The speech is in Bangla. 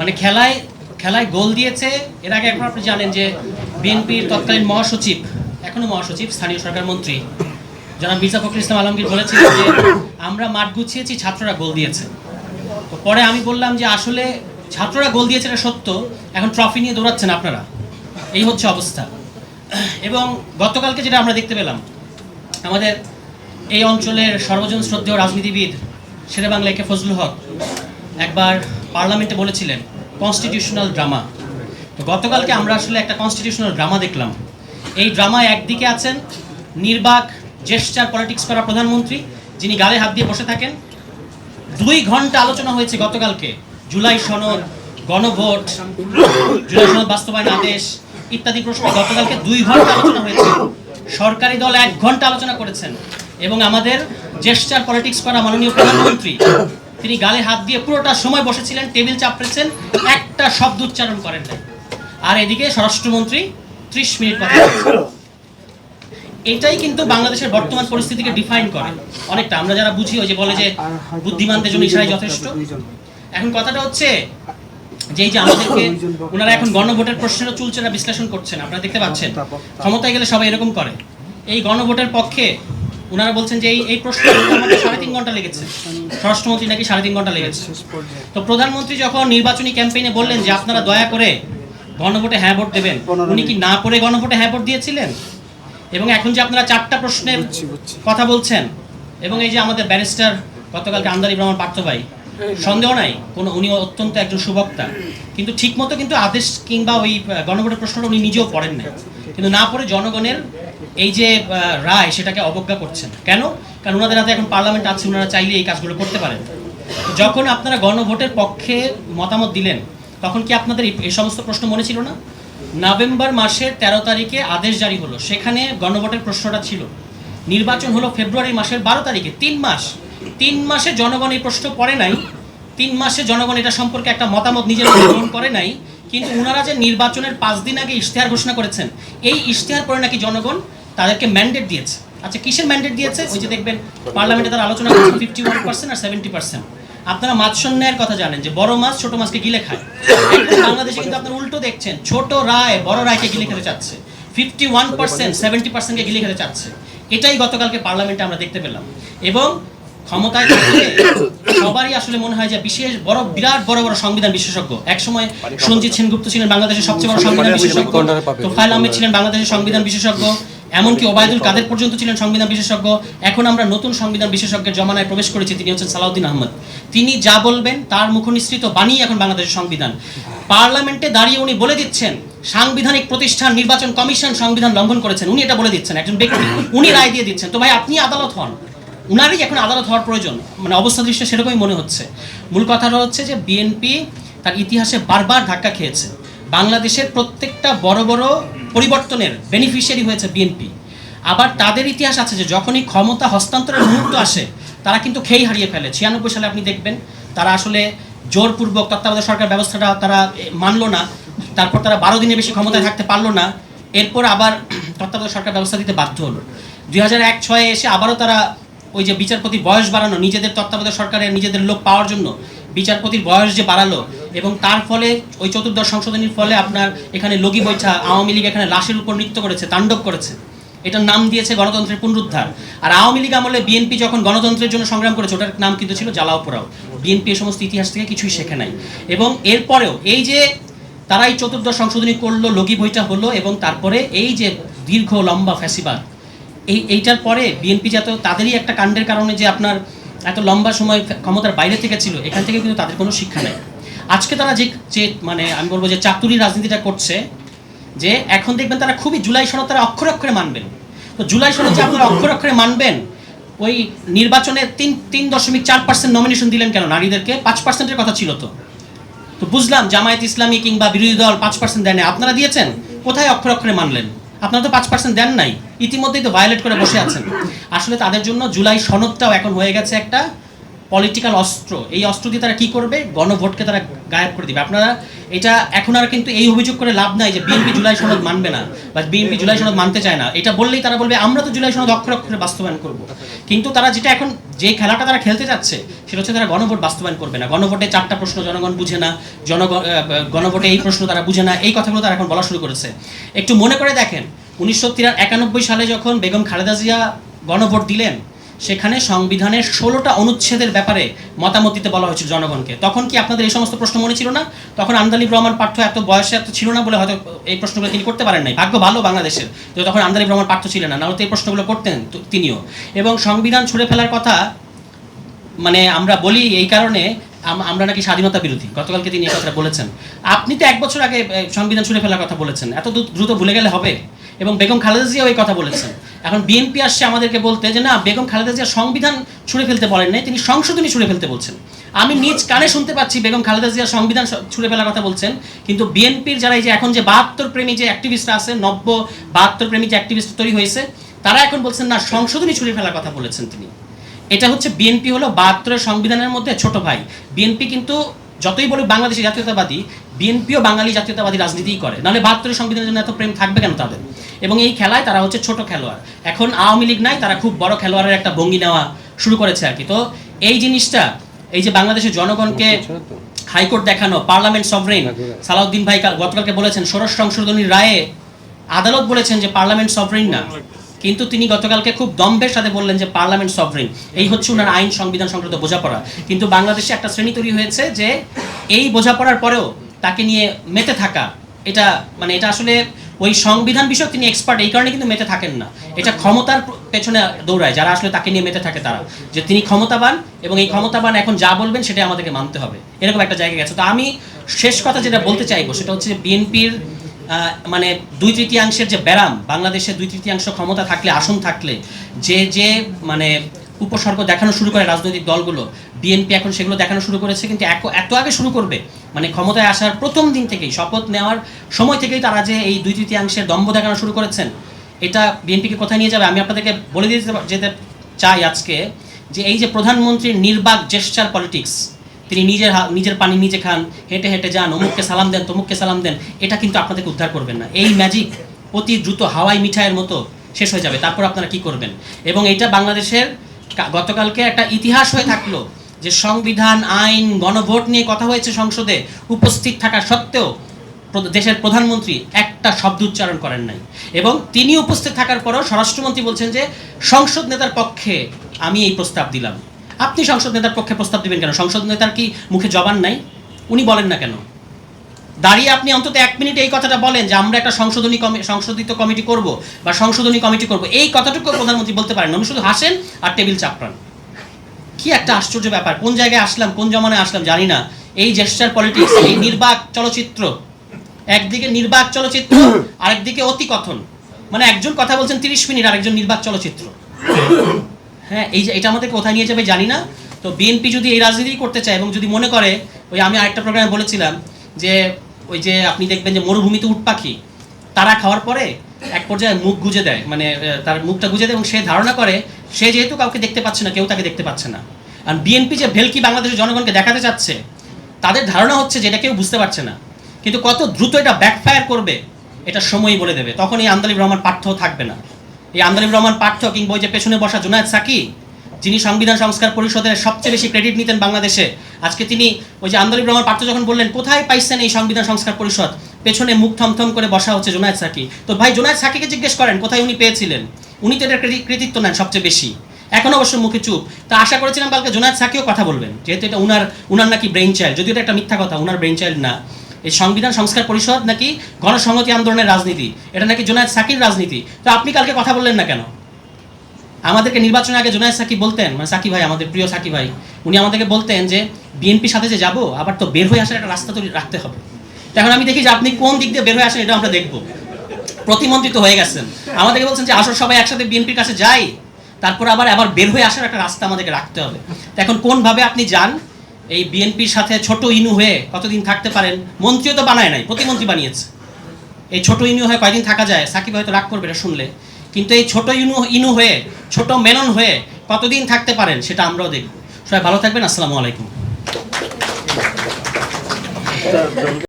মানে খেলায় খেলায় গোল দিয়েছে। এর আগে একবার আপনি জানেন যে বিএনপির তৎকালীন মহাসচিব, এখনো মহাসচিব, স্থানীয় সরকার মন্ত্রী জনাব মির্জা ফখরুল ইসলাম আলমগীর বলেছিলেন যে আমরা মাঠ গুছিয়েছি, ছাত্ররা গোল দিয়েছে। তো পরে আমি বললাম যে আসলে ছাত্ররা গোল দিয়েছে এটা সত্য, এখন ট্রফি নিয়ে দৌড়াচ্ছেন আপনারা, এই হচ্ছে অবস্থা। এবং গতকালকে যেটা আমরা দেখতে পেলাম, আমাদের এই অঞ্চলের সর্বজন শ্রদ্ধেয় রাজনীতিবিদ শেরেবাংলা একে ফজলুল হক একবার পার্লামেন্টে বলেছিলেন কনস্টিটিউশনাল ড্রামা। তো গতকালকে আমরা আসলে একটা কনস্টিটিউশনাল ড্রামা দেখলাম। এই ড্রামায় একদিকে আছেন নির্বাক জেস্টার পলিটিক্স করা প্রধানমন্ত্রী, যিনি গালে হাত দিয়ে বসে থাকেন। 2 ঘন্টা আলোচনা হয়েছে গতকালকে, জুলাই সনদ, গণভোট, জুলাই সনদ বাস্তবায়ন আদেশ ইত্যাদি প্রশ্নে গতকালকে 2 ঘন্টা আলোচনা হয়েছে। সরকারি দল 1 ঘন্টা আলোচনা করেছেন এবং আমাদের জেস্টার পলিটিক্স করা মাননীয় প্রধানমন্ত্রী তিনি গালে হাত দিয়ে পুরোটা সময় বসেছিলেন, টেবিল চাপড়েছেন, একটা শব্দ উচ্চারণ করেন নাই। আর এদিকে স্বরাষ্ট্রমন্ত্রী 30 মিনিট কথা বলেছেন। এটাই কিন্তু বাংলাদেশের বর্তমান পরিস্থিতিকে ডিফাইন করে অনেকটা। আমরা যারা বুঝি ওই যে বলে যে বুদ্ধিমানদের জন্য ইশারাই যথেষ্ট। এখন কথাটা হচ্ছে যে এই যে আমাদেরকে ওনারা এখন গণভোটের প্রশ্নেরও চুলচেরা বিশ্লেষণ করছেন, আপনারা দেখতে পাচ্ছেন। ক্ষমতায় গেলে সবাই এরকম করে। এই গণভোটের পক্ষে ওনারা বলছেন যে এই প্রশ্ন আমাদের 3.5 ঘন্টা লেগেছে, স্বরাষ্ট্রমন্ত্রী নাকি 3.5 ঘন্টা লেগেছে। তো প্রধানমন্ত্রী যখন নির্বাচনী ক্যাম্পেইনে বললেন যে আপনারা দয়া করে গণভোটে হ্যাঁ ভোট দেবেন, উনি কি না পড়ে গণভোটে হ্যাঁ ভোট দিয়েছিলেন? এবং এখন যে আপনারা 4টা প্রশ্নের কথা বলছেন, এবং এই যে আমাদের ব্যারিস্টার গতকালকে আমদানি ব্রাহ্মণ পার্থ ভাই, সন্দেহ নাই উনি অত্যন্ত একজন সুবক্তা, কিন্তু ঠিক মতো কিন্তু আদেশ কিংবা ওই গণভোটের প্রশ্নটা উনি নিজেও পড়েন না, কিন্তু না পড়ে জনগণের এই যে রায় সেটাকে অবজ্ঞা করছেন। কেন? কারণ ওনাদের হাতে এখন পার্লামেন্ট আছে, ওনারা চাইলে এই কাজগুলো করতে পারেন। যখন আপনারা গণভোটের পক্ষে মতামত দিলেন তখন কি আপনাদের এই সমস্ত প্রশ্ন মনে ছিল না? নভেম্বর মাসের 13 তারিখে আদেশ জারি হলো, সেখানে গণভোটের প্রশ্নটা ছিল। নির্বাচন হলো ফেব্রুয়ারি মাসের 12 তারিখে, 3 মাসে জনগণ এই প্রশ্ন পড়ে নাই, 3 মাসে জনগণ এটা সম্পর্কে একটা মতামত নিজের গ্রহণ করে নাই। কিন্তু ওনারা যে নির্বাচনের 5 দিন আগে ইশতেহার ঘোষণা করেছেন, এই ইশতেহার পরে নাকি জনগণ তাদেরকে ম্যান্ডেট দিয়েছে। আচ্ছা, কিসের ম্যান্ডেট দিয়েছে? ওই যে দেখবেন পার্লামেন্টে তারা আলোচনা করছে 51% আর 70%। আপনারা মাছ সন্ন্যায়ের কথা জানেন যে বড় মাছ ছোট মাছকে গিলে খায়। বাংলাদেশে কিন্তু আপনারা উল্টো দেখছেন, ছোট রায় বড় রায়কে গিলে খেতে চাচ্ছে, 51% 70%কে গিলে খেতে চাচ্ছে। এটাই গতকালকে পার্লামেন্টে আমরা দেখতে পেলাম। এবং ক্ষমতায় থাকলে সবারই আসলে মনে হয় যে বিশেষ বিরাট বড় বড় সংবিধান বিশেষজ্ঞ। একসময় সঞ্জিত সেনগুপ্ত ছিলেন বাংলাদেশের সবচেয়ে বড় সংবিধান বিশেষজ্ঞ, তোফায়েল আহমেদ ছিলেন বাংলাদেশের সংবিধান বিশেষজ্ঞ, এমনকি ওবায়দুল কাদের পর্যন্ত ছিলেন সংবিধান বিশেষজ্ঞ। এখন আমরা নতুন সংবিধান বিশেষজ্ঞের জমানায় প্রবেশ করেছি, তিনি হচ্ছেন সালাউদ্দিন আহমদ। তিনি যা বলবেন তার মুখনিসৃত বাণী এখন বাংলাদেশের সংবিধান। পার্লামেন্টে দাঁড়িয়ে উনি বলে দিচ্ছেন সাংবিধানিক প্রতিষ্ঠান নির্বাচন কমিশন সংবিধান লঙ্ঘন করেছেন, উনি এটা বলে দিচ্ছেন, একজন ব্যক্তি, উনি রায় দিয়ে দিচ্ছেন। তো ভাই আপনি আদালত হন, উনারই এখন আদালত হওয়ার প্রয়োজন। মানে অবস্থা দৃষ্টি সেরকমই মনে হচ্ছে। মূল কথাটা হচ্ছে যে বিএনপি তার ইতিহাসে বারবার ধাক্কা খেয়েছে। বাংলাদেশের প্রত্যেকটা বড় বড় পরিবর্তনের বেনিফিশিয়ারি হয়েছে বিএনপি। আবার তাদের ইতিহাস আছে যে যখনই ক্ষমতা হস্তান্তরের মুহূর্ত আসে তারা কিন্তু খেই হারিয়ে ফেলে। 96 সালে আপনি দেখবেন তারা আসলে জোরপূর্বক তত্ত্বাবধায়ক সরকার ব্যবস্থাটা তারা মানলো না, তারপর তারা 12 দিনের বেশি ক্ষমতায় থাকতে পারলো না, এরপর আবার তত্ত্বাবধায়ক সরকার ব্যবস্থা দিতে বাধ্য হলো। 2001-06 এসে আবারও তারা ওই যে বিচারপতির বয়স বাড়ানো, নিজেদের তত্ত্বাবধায়ক সরকারের নিজেদের লোক পাওয়ার জন্য বিচারপতির বয়স যে বাড়ালো, এবং তার ফলে ওই 14দশ সংশোধনীর ফলে আপনার এখানে লগি বৈঠা, আওয়ামী লীগ এখানে লাশের উপর নৃত্য করেছে, তাণ্ডব করেছে। এটার নাম দিয়েছে গণতন্ত্রের পুনরুদ্ধার। আর আওয়ামী লীগ আমলে বিএনপি যখন গণতন্ত্রের জন্য সংগ্রাম করেছে ওটার নাম কিন্তু ছিল জ্বালাও পোড়াও। বিএনপি এই সমস্ত ইতিহাস থেকে কিছুই শেখে নাই। এবং এরপরেও এই যে তারা এই 14দশ সংশোধনী করলো, লগি বৈঠা হলো, এবং তারপরে এই যে দীর্ঘ লম্বা ফ্যাসিবাদ, এইটার পরে বিএনপি যত তাদেরই একটা কাণ্ডের কারণে যে আপনার এত লম্বা সময় ক্ষমতার বাইরে থেকে ছিল, এখান থেকে কিন্তু তাদের কোনো শিক্ষা নেই। আজকে তারা যে মানে আমি বলবো যে চাতুরি রাজনীতিটা করছে, যে এখন দেখবেন তারা খুবই জুলাই সনদ তারা অক্ষরে অক্ষরে মানবেন। তো জুলাই সনদ যে আপনারা অক্ষরে অক্ষরে মানবেন, ওই নির্বাচনে 3.4% নমিনেশন দিলেন কেন নারীদেরকে? 5%-এর কথা ছিল। তো বুঝলাম জামায়াত ইসলামী কিংবা বিরোধী দল 5% দেন, আপনারা দিয়েছেন, কোথায় অক্ষরে অক্ষরে মানলেন? আপনারা তো 5% দেন নাই, ইতিমধ্যেই তো ভায়োলেট করে বসে আছেন। আসলে তাদের জন্য জুলাই সনদটাও এখন হয়ে গেছে একটা পলিটিক্যাল অস্ত্র, এই অস্ত্র দিয়ে তারা কি করবে? গণভোটকে তারা গায়েব করে দিবে। আপনারা এটা এখন আর কিন্তু এই অভিযোগ করে লাভ নাই যে বিএনপি জুলাই সনদ মানবে না বা বিএনপি জুলাই সনদ মানতে চায় না। এটা বললেই তারা বলবে আমরা তো জুলাই সনদ অক্ষরে অক্ষরে বাস্তবায়ন করব। কিন্তু তারা যেটা এখন যে খেলাটা তারা খেলতে যাচ্ছে সেটা হচ্ছে তারা গণভোট বাস্তবায়ন করবে না। গণভোটে 4টা প্রশ্ন জনগণ বুঝে না, গণভোটে এই প্রশ্ন তারা বুঝে না, এই কথাগুলো তারা এখন বলা শুরু করেছে। একটু মনে করে দেখেন 1991 সালে যখন বেগম খালেদা জিয়া গণভোট দিলেন, সেখানে সংবিধানের 16টা অনুচ্ছেদের ব্যাপারে মতামত দিতে বলা হয়েছিল জনগণকে। তখন কি আপনাদের এই সমস্ত প্রশ্ন মনে ছিল না? তখন আন্দালিব রহমান পার্থ এত বয়সে এত ছিল না বলে হয়তো এই প্রশ্নগুলো তিনি করতে পারেন নাই। ভাগ্য ভালো বাংলাদেশের যে তখন আন্দালিব রহমান পার্থ ছিলেন না, নাহলে এই প্রশ্নগুলো করতেন তিনিও। এবং সংবিধান ছুঁড়ে ফেলার কথা মানে আমরা বলি এই কারণে আমরা নাকি স্বাধীনতা বিরোধী। গতকালকে তিনি এই কথাটা বলেছেন। আপনি তো 1 বছর আগে সংবিধান ছুঁড়ে ফেলার কথা বলেছেন, এত দ্রুত ভুলে গেলে হবে? এবং বেগম খালেদা জিয়াও এই কথা বলেছেন। এখন বিএনপি আসছে আমাদেরকে বলতে যে না, বেগম খালেদা জিয়া সংবিধান ছুঁড়ে ফেলতে বলেন নাই, তিনি সংশোধনী ছুঁড়ে ফেলতে বলছেন। আমি নিজ কানে শুনতে পাচ্ছি বেগম খালেদা জিয়া সংবিধান ছুঁড়ে ফেলার কথা বলছেন, কিন্তু বিএনপির যারা এই যে এখন যে 72 প্রেমী যে অ্যাক্টিভিস্টরা আছে, 72 প্রেমী যে অ্যাক্টিভিস্ট তৈরি হয়েছে, তারা এখন বলছেন না, সংশোধনী ছুঁড়ে ফেলার কথা বলেছেন তিনি। এটা হচ্ছে বিএনপি হলো 72 সংবিধানের মধ্যে ছোট ভাই। বিএনপি কিন্তু যতই বলুক বাংলাদেশি জাতীয়তাবাদী, বিএনপিও বাঙালি জাতীয়তাবাদী রাজনীতিই করে, নাহলে 72 সংবিধানের জন্য এত প্রেম থাকবে কেন তাদের? এবং এই খেলায় তারা হচ্ছে ছোট খেলোয়াড়। এখন আওয়ামী লীগ নাই, তারা খুব বড় খেলোয়াড়ের একটা ভঙ্গি নেওয়া শুরু করেছে আর কি। তো এই জিনিসটা, এই যে বাংলাদেশের জনগণকে হাইকোর্ট দেখানো, পার্লামেন্ট সভরেন, সালাউদ্দিন ভাই গতকালকে বলেছেন ষোড়শ সংশোধনীর রায়ে আদালত বলেছেন যে পার্লামেন্ট সভরেন না, কিন্তু তিনি গতকালকে খুব দম্ভের সাথে বললেন যে পার্লামেন্ট সভরেন। এই হচ্ছে ওনার আইন সংবিধান সংক্রান্ত বোঝাপড়া। কিন্তু বাংলাদেশে একটা শ্রেণী তৈরি হয়েছে যে এই বোঝাপড়ার পরেও তাকে নিয়ে মেতে থাকা, এটা মানে এটা আসলে ওই সংবিধান বিষয়ক তিনি এক্সপার্ট, এই কারণে কিন্তু মেতে থাকেন না। এটা ক্ষমতার পেছনে দৌড়ায় যারা আসলে তাকে নিয়ে মেতে থাকে, তারা যে তিনি ক্ষমতাবান এবং এই ক্ষমতাবান এখন যা বলবেন সেটা আমাদেরকে মানতে হবে, এরকম একটা জায়গায় গেছে। তো আমি শেষ কথা যেটা বলতে চাইবো সেটা হচ্ছে বিএনপির মানে 2/3 যে ব্যারাম, বাংলাদেশে 2/3 ক্ষমতা থাকলে, আসন থাকলে যে মানে উপসর্গ দেখানো শুরু করে রাজনৈতিক দলগুলো, বিএনপি এখন সেগুলো দেখানো শুরু করেছে। কিন্তু এত আগে শুরু করবে, মানে ক্ষমতায় আসার প্রথম দিন থেকেই, শপথ নেওয়ার সময় থেকেই তারা যে এই 2/3 দম্ভ দেখানো শুরু করেছেন, এটা বিএনপিকে কোথায় নিয়ে যাবে? আমি আপনাদেরকে বলে যেতে চাই আজকে যে এই যে প্রধানমন্ত্রীর নির্বাক জেস্টার পলিটিক্স, তিনি নিজের পানি নিজে খান, হেঁটে হেঁটে যান, অমুককে সালাম দেন, তমুককে সালাম দেন, এটা কিন্তু আপনাদেরকে উদ্ধার করবেন না। এই ম্যাজিক অতি দ্রুত হাওয়াই মিঠাইয়ের মতো শেষ হয়ে যাবে। তারপর আপনারা কি করবেন? এবং এটা বাংলাদেশের গতকালকে একটা ইতিহাস হয়ে থাকলো যে সংবিধান, আইন, গণভোট নিয়ে কথা হয়েছে সংসদে, উপস্থিত থাকা সত্ত্বেও দেশের প্রধানমন্ত্রী একটা শব্দ উচ্চারণ করেন নাই। এবং তিনি উপস্থিত থাকার পরেও স্বরাষ্ট্রমন্ত্রী বলছেন যে সংসদ নেতার পক্ষে আমি এই প্রস্তাব দিলাম। আপনি সংসদ নেতার পক্ষে প্রস্তাব দিবেন কেন? সংসদ নেতার কি মুখে জবান নাই? উনি বলেন না কেন? দাঁড়িয়ে আপনি অন্তত 1 মিনিট এই কথাটা বলেন যে আমরা একটা সংশোধিত কমিটি করব বা সংশোধনী কমিটি করব, এই কথাটুকু প্রধানমন্ত্রী বলতে পারেন না। উনি শুধু হাসেন আর টেবিল চাপড়ান। কি একটা আশ্চর্য ব্যাপার! কোন জায়গায় আসলাম, কোন জমানায় আসলাম জানি না। এই জেস্টার পলিটিক্স, এই নির্বাক চলচ্চিত্র, একদিকে নির্বাক চলচ্চিত্র, আরেকদিকে অতি কথন। মানে একজন কথা বলছেন 30 মিনিট, আরেকজন নির্বাক চলচ্চিত্র। হ্যাঁ, এই যে এটা আমাদের কোথায় নিয়ে যাবে জানি না। তো বিএনপি যদি এই রাজনীতি করতে চায় এবং যদি মনে করে, ওই আমি আরেকটা প্রোগ্রামে বলেছিলাম যে ওই যে আপনি দেখবেন যে মরুভূমিতে উট পাখি তারা খাওয়ার পরে এক পর্যায়ে মুখ গুজে দেয়, মানে তার মুখটা গুজে দেয় এবং সে ধারণা করে সে যেহেতু কাউকে দেখতে পাচ্ছে না, কেউ তাকে দেখতে পাচ্ছে না। আর বিএনপি যে ভেলকি বাংলাদেশের জনগণকে দেখাতে চাচ্ছে, তাদের ধারণা হচ্ছে যে এটা কেউ বুঝতে পারছে না। কিন্তু কত দ্রুত এটা ব্যাকফায়ার করবে এটা সময়ই বলে দেবে। তখন এই আন্দালিব রহমান পার্থ থাকবে না। এই আন্দালিব রহমান পার্থ কিংবা ওই যে পেছনে বসা জুনায়েদ সাকি, যিনি সংবিধান সংস্কার পরিষদের সবচেয়ে বেশি ক্রেডিট নিতেন বাংলাদেশে, আজকে তিনি ওই যে আন্দালিব রহমান পার্থ যখন বললেন কোথায় পাইছেন এই সংবিধান সংস্কার পরিষদ, পেছনে মুখ থমথম করে বসা হচ্ছে জুনায়েদ সাকি। তো ভাই জুনায়েদ সাকিকে জিজ্ঞেস করেন কোথায় উনি পেয়েছিলেন, উনি তো এটার কৃতিত্ব নেন সবচেয়ে বেশি। এখন অবশ্য মুখে চুপ। তা আশা করেছিলাম কালকে জুনায়েদ সাকিও কথা বলবেন, যেহেতু এটা উনার নাকি ব্রেইন চাইল্ড, যদিও এটা একটা মিথ্যা কথা, উনার ব্রেইন চাইল্ড না। এই সংবিধান সংস্কার পরিষদ নাকি গণসংহতি আন্দোলনের রাজনীতি, এটা নাকি জুনায়েদ সাকির রাজনীতি। তো আপনি কালকে কথা বললেন না কেন? আমাদেরকে নির্বাচনের আগে জুনায়েদ সাকি বলতেন, মানে সাকি ভাই, আমাদের প্রিয় সাকি ভাই, উনি আমাদেরকে বলতেন যে বিএনপির সাথে যে যাবো, আবার তো বের হয়ে আসার একটা রাস্তা তৈরি রাখতে হবে। এখন আমি দেখি যে আপনি কোন দিক দিয়ে বের হয়ে আসেন, এটা আমরা দেখবো। প্রতিমন্ত্রী তো হয়ে গেছেন, আমাদেরকে বলছেন যে আসর সবাই একসাথে বিএনপির কাছে যাই, তারপর আবার বের হয়ে আসার একটা রাস্তা আমাদেরকে রাখতে হবে। এখন কোনভাবে আপনি যান এই বিএনপির সাথে ছোট ইনু হয়ে কতদিন থাকতে পারেন? মন্ত্রীও তো বানায় নাই, প্রতিমন্ত্রী বানিয়েছে। এই ছোট ইনু হয়ে কয়দিন থাকা যায়? সাকিব হয়তো রাগ করবে এটা শুনলে, কিন্তু এই ছোট ইনু হয়ে, ছোট মেনন হয়ে কতদিন থাকতে পারেন সেটা আমরাও দেখব। সবাই ভালো থাকবেন। আসসালামু আলাইকুম।